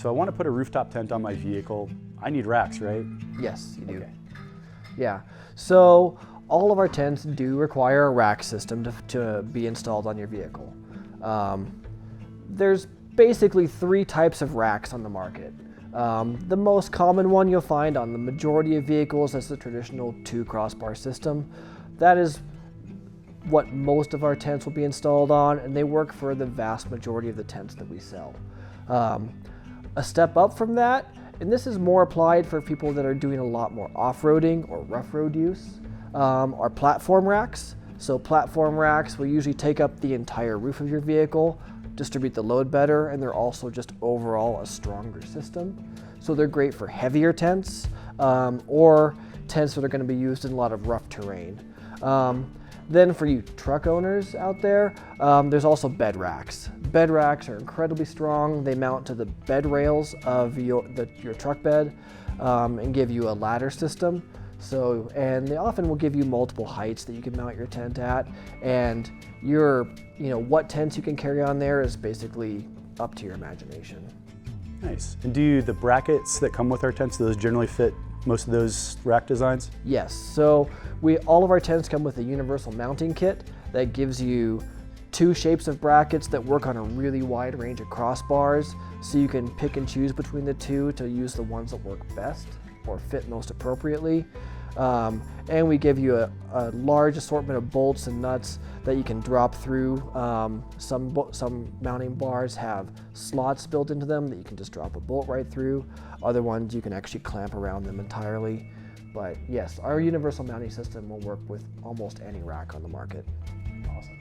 So I want to put a rooftop tent on my vehicle. I need racks, right? Yes, you do. Okay. Yeah. So all of our tents do require a rack system to be installed on your vehicle. There's basically 3 types of racks on the market. The most common one you'll find on the majority of vehicles is the traditional 2 crossbar system. That is what most of our tents will be installed on, and they work for the vast majority of the tents that we sell. A step up from that, and this is more applied for people that are doing a lot more off-roading or rough road use, are platform racks. So platform racks will usually take up the entire roof of your vehicle, distribute the load better, and they're also just overall a stronger system. So they're great for heavier tents or tents that are going to be used in a lot of rough terrain. Then for you truck owners out there, there's also bed racks. Bed racks are incredibly strong. They mount to the bed rails of your truck bed and give you a ladder system. So, and they often will give you multiple heights that you can mount your tent at, and what tents you can carry on there is basically up to your imagination. Nice. And do the brackets that come with our tents, do those generally fit most of those rack designs? Yes. So all of our tents come with a universal mounting kit that gives you 2 shapes of brackets that work on a really wide range of crossbars, so you can pick and choose between the 2 to use the ones that work best or fit most appropriately. And we give you a large assortment of bolts and nuts that you can drop through. Some mounting bars have slots built into them that you can just drop a bolt right through. Other ones you can actually clamp around them entirely. But yes, our universal mounting system will work with almost any rack on the market. Awesome.